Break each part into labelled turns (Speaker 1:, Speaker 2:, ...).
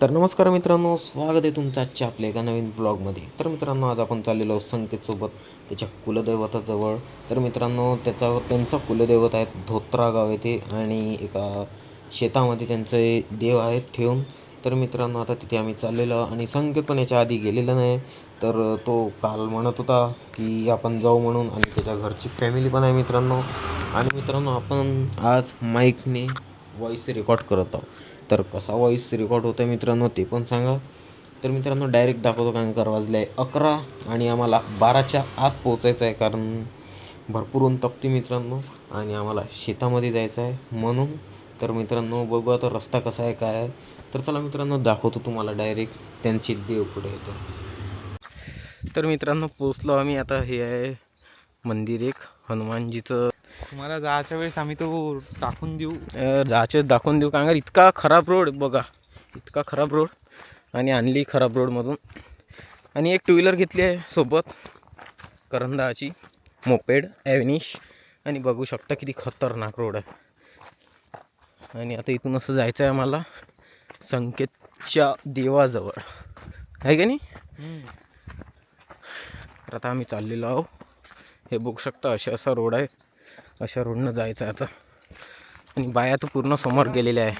Speaker 1: तर नमस्कार मित्रांनो, स्वागत आहे तुमचं आजच्या आपल्या एका नवीन ब्लॉगमध्ये. तर मित्रांनो, आज आपण चाललेलो आहोत संकेतसोबत त्याच्या कुलदैवताजवळ. तर मित्रांनो, त्यांचा कुलदैवत आहे धोत्रा गाव येथे आणि एका शेतामध्ये त्यांचे देव आहेत ठेवून. तर मित्रांनो, आता तिथे आम्ही चाललेलो आणि संकेत पण याच्या आधी गेलेला नाही. तर तो काल म्हणत होता की आपण जाऊ म्हणून आणि त्याच्या घरची फॅमिली पण आहे मित्रांनो. आणि मित्रांनो, आपण आज माईकने व्हॉईस रेकॉर्ड करत आहोत. तर कसा व्हॉईस रेकॉर्ड होतं आहे मित्रांनो ते पण सांगा. तर मित्रांनो, डायरेक्ट दाखवतो कारण का वाजले आहे 11 आणि आम्हाला 12च्या आत पोचायचं आहे, कारण भरपूर ऊन तपते मित्रांनो आणि आम्हाला शेतामध्ये जायचं आहे म्हणून. तर मित्रांनो, बघू आता रस्ता कसा आहे काय आहे. तर चला मित्रांनो, दाखवतो तुम्हाला डायरेक्ट त्यांची देव कुठे येतं. तर मित्रांनो, पोचलो आम्ही. आता हे आहे मंदिर एक हनुमानजीचं.
Speaker 2: तुम्हाला जायच्या वेळेस आम्ही तो टाकून देऊ.
Speaker 1: जायचे दाखवून देऊ कारण इतका खराब रोड बघा, इतका खराब रोड आणि आणली खराब रोडमधून. आणि एक टू व्हीलर घेतली आहे सोबत करंदाची मोपेड ॲव्हनिश. आणि बघू शकता किती खतरनाक रोड आहे. आणि आता इथून असं जायचं आहे आम्हाला संकेतच्या देवाजवळ, आहे का नाही. तर आता आम्ही चाललेलो आहो. हे बघू शकता असा रोड आहे, अशा रोडनं जायचं आहे आता. आणि बाया तर पूर्ण समोर गेलेल्या आहे,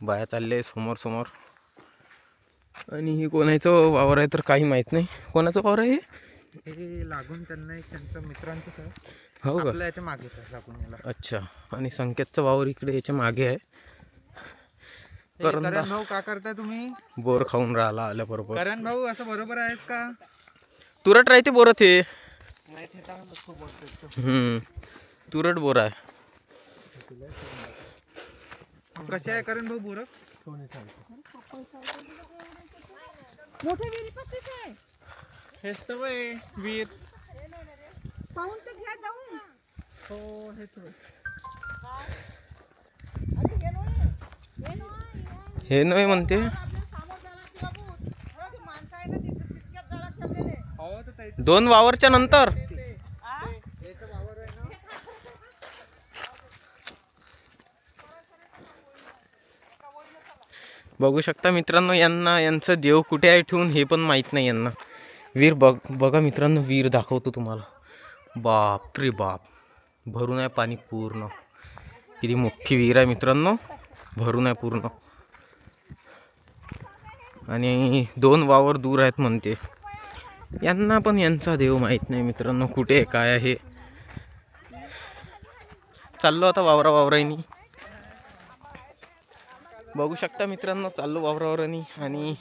Speaker 1: बाया चालले समोर समोर. आणि हे कोणाचं वावर आहे तर काही माहीत नाही. कोणाचं वावर आहे
Speaker 2: हे लागून त्यांना एक त्यांचं मित्रांचंच आहे.
Speaker 1: हो का,
Speaker 2: आपल्या याच्या मागे लागून याला.
Speaker 1: अच्छा. आणि संकेतचं वावर इकडे याच्या मागे आहे.
Speaker 2: करण भाऊ, का करताय तुम्ही?
Speaker 1: बोर खाऊन राहिला आल्याबरोबर.
Speaker 2: करण भाऊ, असं बरोबर आहेस का?
Speaker 1: तुरट राहते बोर ते. तुरट बोर आहे.
Speaker 2: कसे आहे करण भाऊ बोर?
Speaker 3: मोठे विहिरी पस्तीस आहे.
Speaker 2: हेच तर वय वीर.
Speaker 3: पाहून तर घ्या जाऊन.
Speaker 2: हो, हेच वय.
Speaker 1: हे नाही म्हणते.
Speaker 2: हो, तर त्याचं
Speaker 1: 2 वावरच्या नंतर
Speaker 2: वावर आहे ना.
Speaker 1: बघू शकता मित्रांनो, यांचं देव कुठे आहे ठेवून हे पण माहीत नाही यांना. वीर बघा मित्रांनो, वीर दाखवतो तुम्हाला. बाप रे बाप, भरून आहे पाणी पूर्ण. किती मोठी विहीर आहे मित्रांनो, भरून आहे पूर्ण. आणि 2 वावर दूर आहेत म्हणते. यांना पण यांचा देव माहीत नाही मित्रांनो कुठे आहे काय आहे. चाललो आता वावरावावरांनी. बघू शकता मित्रांनो, चाललो वावरावावरांनी. आणि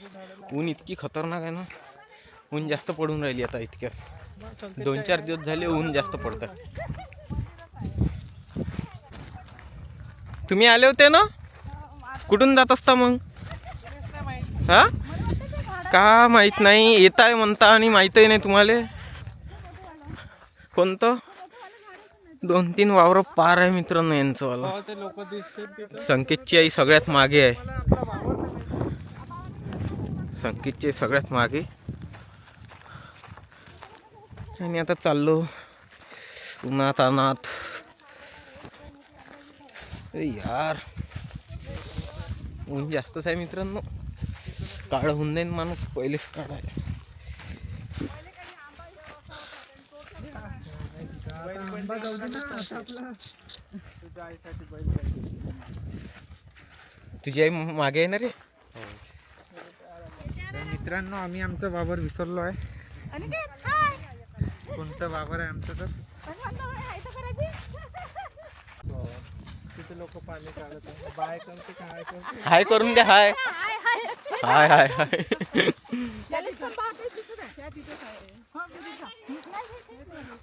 Speaker 1: ऊन इतकी खतरनाक आहे ना, ऊन जास्त पडून राहिली आता. इतक्या 2-4 दिवस झाले ऊन जास्त पडत आहे. तुम्ही आले होते ना, कुठून जात असता मग? हा, का माहीत नाही. येत आहे म्हणता आणि माहीतही नाही तुम्हाला. कोणतं 2-3 वावरं पार आहे मित्रांनो यांचं वाला.
Speaker 2: हो, ते लोक दिसतात.
Speaker 1: संकेतची आई सगळ्यात मागे आहे. संकेतची सगळ्यात मागे. आणि आता चाललो उन्हात अनात. यार, ऊन जास्तच आहे मित्रांनो. काळ होऊन जाईन माणूस, पहिलेच काळ आहे. तुझी आई मागे आहे ना रे.
Speaker 2: मित्रांनो, आम्ही आमचं वावर विसरलो आहे. कोणतं वावर आहे आमचं? तर तिथे लोक पाणी काढत आहे. बाय करते काय करते.
Speaker 1: हाय करून द्या. हाय हाय हाय हाय.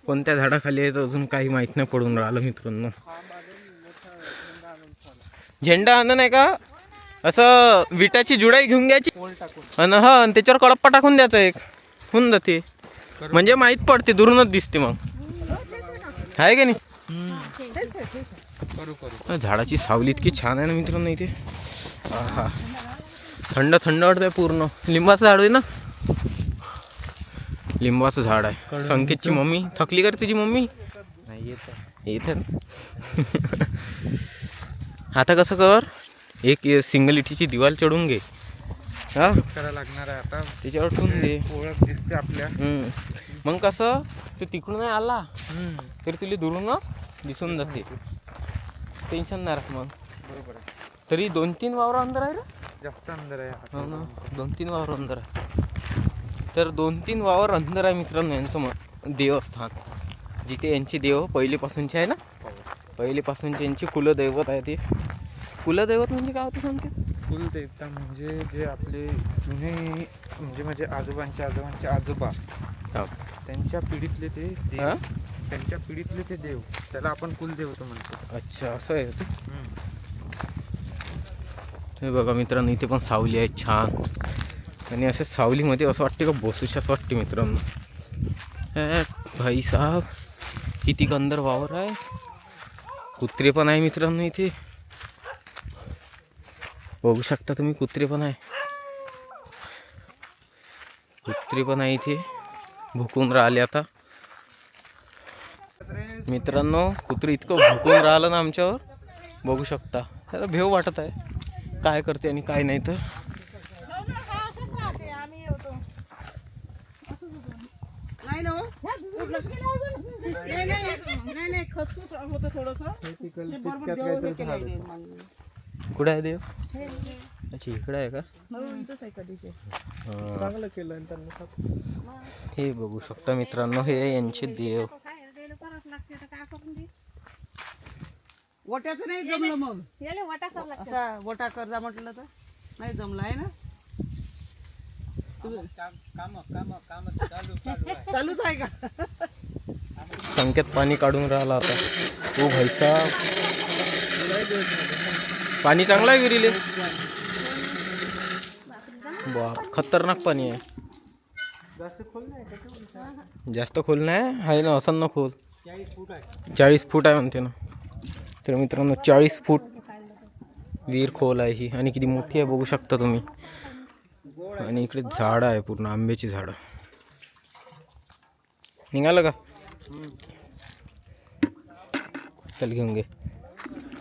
Speaker 1: कोणत्या झाडाखाली आहे अजून काही माहित नाही पडून राहिलं मित्रांनो. झेंडा आणा नाही का, असं विटाची जुडाई घेऊन घ्यायची आणि त्याच्यावर कडप्पा टाकून द्यायचा एक, होऊन जाते. म्हणजे माहीत पडते, दुरूनच दिसते मग, आहे का नाही. झाडाची सावली इतकी छान आहे ना मित्रांनो इथे. हा, थंड थंड वाटतंय पूर्ण. लिंबाचं झाड आहे ना, लिंबाचं झाड आहे. संकेतची मम्मी थकली का रे तुझी मम्मी?
Speaker 2: नाही
Speaker 1: येत आता कसं कर, एक सिंगल इटीची दिवाल चढून घे हा
Speaker 2: करायला लागणार आहे आता.
Speaker 1: त्याच्यावर ठेवून दे.
Speaker 2: ओळख दिसते आपल्या.
Speaker 1: मग कसं तू तिकडून नाही आला
Speaker 2: हम्म.
Speaker 1: तरी तुला दुरूनच दिसून जाते. टेन्शन नाही राहत मग.
Speaker 2: बरोबर आहे.
Speaker 1: तरी 2-3 वावर अंदर आहे रे.
Speaker 2: जास्त अंदर आहे.
Speaker 1: हो ना 2-3 वावर अंदर आहे. तर 2-3 वावर अंदर आहे मित्रांनो यांचं देवस्थान, जिथे यांची देव पहिलेपासूनचे आहे ना, पहिलेपासूनचे यांची कुलदैवत आहे. ते कुलदैवत म्हणजे काय होतं सांगते?
Speaker 2: कुलदेवता म्हणजे जे आपले जुने म्हणजे माझे आजोबांचे आजोबा त्यांच्या पिढीतले ते देव, त्यांच्या पिढीतले ते देव, त्याला आपण कुलदेवता म्हणतो.
Speaker 1: अच्छा असं आहे ते. हे बघा मित्रांनो इथे पण सावली आहे छान, आणि असं सावलीमध्ये असं वाटते का बसूशी असं वाटते मित्रांनो. भाई साहब किती अंदर वावर आहे. कुत्रे पण आहे मित्रांनो इथे, बघू शकता तुम्ही. कुत्रे पण आहे, कुत्रे पण आहे इथे. भुकून राहिले आता मित्रांनो. कुत्रे इतकं भुकून राहिलं ना आमच्यावर, बघू शकता. त्याला भेव वाटत आहे काय करते आणि काय नाही. तर
Speaker 3: नाही खसखस होतं थोडंसं. बरोबर देव हे केलं आहे.
Speaker 1: कुठे आहे देव? अच्छा इकडे आहे का?
Speaker 2: चांगलं केलं त्यांनी.
Speaker 1: हे बघू शकता मित्रांनो, हे यांचे देव.
Speaker 3: वट्याचं नाही जमलं मग. असा वटा कर्जा म्हटलं तर नाही जमलं आहे ना. चालूच आहे का?
Speaker 1: संकेत पाणी काढून राहिला आता. ओ भाई साहब पाणी चांगलं आहे विहिरीले. बा खतरनाक पाणी आहे. जास्त खोल नाही आहे ना, असं ना खोल. 40 फूट आहे म्हणते ना. तर मित्रांनो 40 फूट विहीर खोल आहे ही, आणि किती मोठी आहे बघू शकता तुम्ही. आणि इकडे झाडं आहे पूर्ण, आंब्याची झाडं. निघालं का? चल घेऊन घे.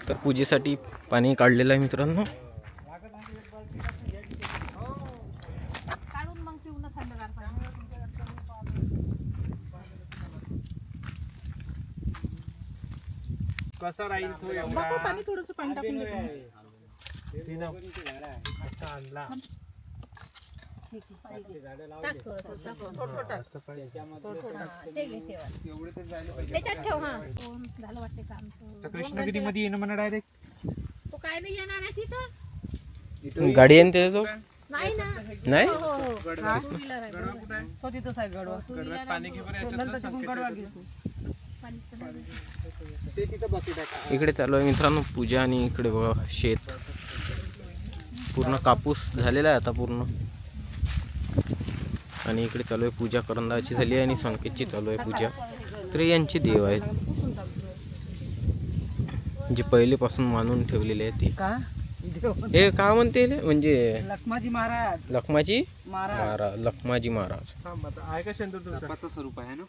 Speaker 1: तर पूजेसाठी पाणी काढलेलं आहे मित्रांनो.
Speaker 2: कसा राहील तो
Speaker 3: बापू पाणी थोडंसं पाणी टाकून देतो.
Speaker 2: आणला कृष्णगिरी मध्ये येणं म्हणा डायरेक्ट.
Speaker 3: तो काय नाही येणार आहे तिथं.
Speaker 1: गाडी आहे ना त्याच्याजवळ?
Speaker 3: नाही ना.
Speaker 1: नाही
Speaker 3: तो तिथंच आहे गडवा.
Speaker 2: पाणी घे बरं
Speaker 3: नंतर तिकडून गडवा घेतो.
Speaker 1: इकडे चालू आहे मित्रांनो पूजा, आणि इकडे बघा शेत पूर्ण कापूस झालेला आहे आता पूर्ण. आणि इकडे चालू आहे पूजा. करंदाची झाली आहे आणि संकेतची चालू आहे पूजा. तर यांचे देव आहेत जे पहिलेपासून मानून ठेवलेले आहेत ते.
Speaker 3: का
Speaker 1: हे का म्हणते म्हणजे
Speaker 3: लखमाजी महाराज.
Speaker 1: लखमाजी
Speaker 3: महाराज
Speaker 1: लखमाजी महाराज.
Speaker 2: आहे का शेंदूर तुमचा स्वरूप आहे ना.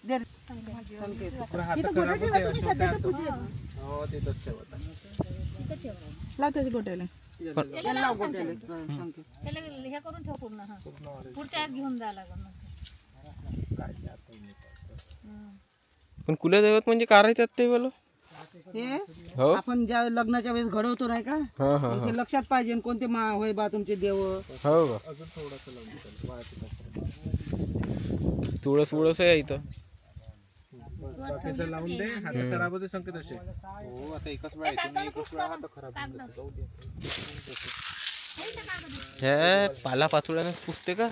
Speaker 3: लाव त्याच्या गोट्याला.
Speaker 4: हे करून ठेव पूर्ण. पुढच्या घेऊन जायला लागेल.
Speaker 1: पण कुलदैवत म्हणजे काय राहतात ते बोलो?
Speaker 3: हे
Speaker 1: हो
Speaker 3: आपण ज्या लग्नाच्या वेळेस घडवतो नाही का,
Speaker 1: हा हा
Speaker 3: हे लक्षात पाहिजे कोणते होय बा तुमचे देव.
Speaker 1: हो का? तुळस उळस आहे इथं.
Speaker 2: लावून दे. हात खराब होते संकेत असे. हो आता एकच वेळा येतो, एकच वेळा हात खराब होते.
Speaker 1: हे पाला पाचोळ्यानं पुसते का?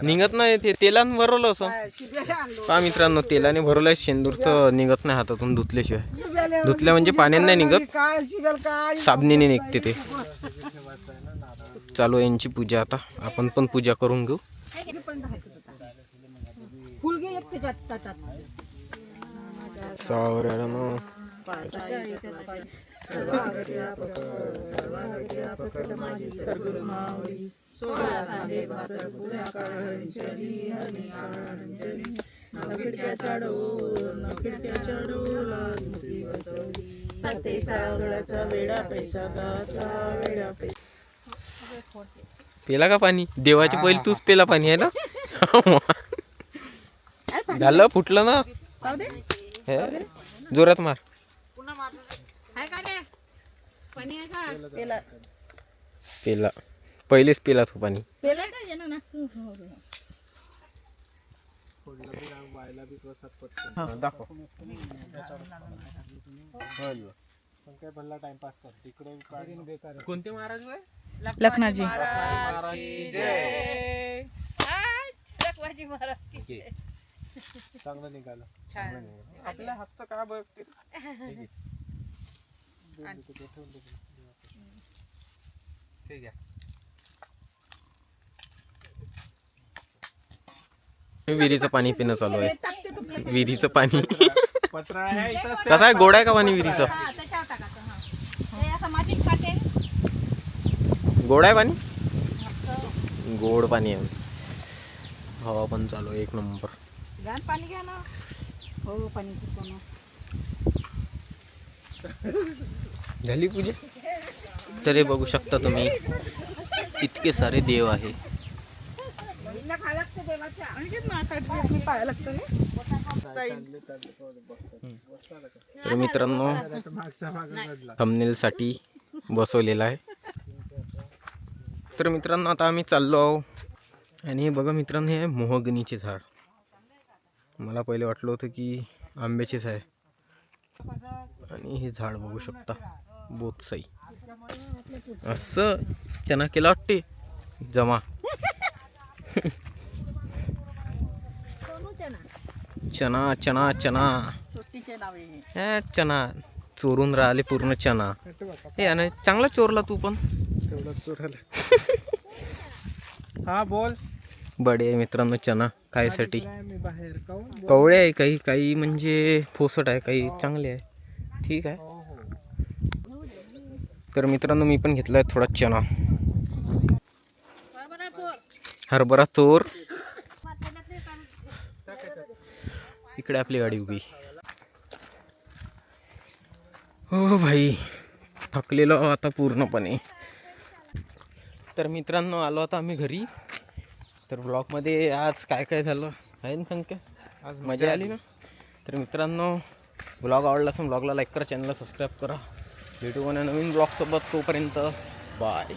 Speaker 1: निघत नाही ते. तेलानं भरवलं असं पहा मित्रांनो, तेलाने भरवलंय शेंदूर तर निघत नाही हातातून धुतल्याशिवाय. धुतल्या म्हणजे पाण्याने नाही निघत, साबणीने निघते ते. चालू यांची पूजा. आता आपण पण पूजा करून घेऊ.
Speaker 3: फुल घे एक त्याच्यात ताटात.
Speaker 1: सावऱ्यानं पेला का पाणी देवाचे पहिले तूच पेला पाणी आहे ना. झालं फुटलं ना. हे, जोरात मार.
Speaker 4: आहे का रे पाणी आहे का
Speaker 1: पेला पहिलेच पेला तो पाणी. कोणते महाराज
Speaker 3: लखनाजी
Speaker 2: चांगलं निघालं.
Speaker 1: आपल्या हातचं का बघते.
Speaker 2: ठीक आहे.
Speaker 1: विहिरीचं पाणी पिणं चालू आहे. विहिरीचं पाणी कसं आहे, गोड आहे का पाणी विहिरीचं.
Speaker 4: त्याच्यावर टाकायचं हे असं माझी खाते
Speaker 1: गोड आहे पाणी. गोड पाणी आहे. हवा पण चालू आहे एक नंबर.
Speaker 3: घाण पाणी घ्या ना. हो पाणी पितो ना.
Speaker 1: झाली पूजा. तर हे बघू शकता तुम्ही इतके सारे देव आहे. तर मित्रांनो थंबनेल साठी बसवलेला आहे. तर मित्रांनो आता आम्ही चाललो आहो. आणि हे बघा मित्रांनो, हे मोहगनीचे झाड. मला पहिले वाटलं होतं की आंब्याचेच आहे. आणि हे झाड बघू शकता बोथसाई. असं चना केला वाटते जमा. चना चना चना हे चना चोरून राहिले पूर्ण चना. हे आणि चांगला चोरला तू पण.
Speaker 2: हा बोल.
Speaker 1: बडे मित्रांनो चना खायसाठी.
Speaker 2: मी बाहेर
Speaker 1: कवळे आहे काही, काही म्हणजे फोसट आहे, काही चांगले आहे. ठीक आहे. तर मित्रांनो मी पण घेतलाय थोडा चना. हरभरा चोर. इकडे आपली गाडी उभी. हो भाई थकलेलो आता पूर्णपणे. तर मित्रांनो आलो आता आम्ही घरी. तर ब्लॉगमध्ये आज काय काय झालं आहे ना संख्या. आज मजा आली ना. तर मित्रांनो ब्लॉग आवडला असेल ब्लॉगला लाईक करा, चॅनलला सबस्क्राईब करा. भेटू कोणा नवीन ब्लॉगसोबत. तोपर्यंत बाय.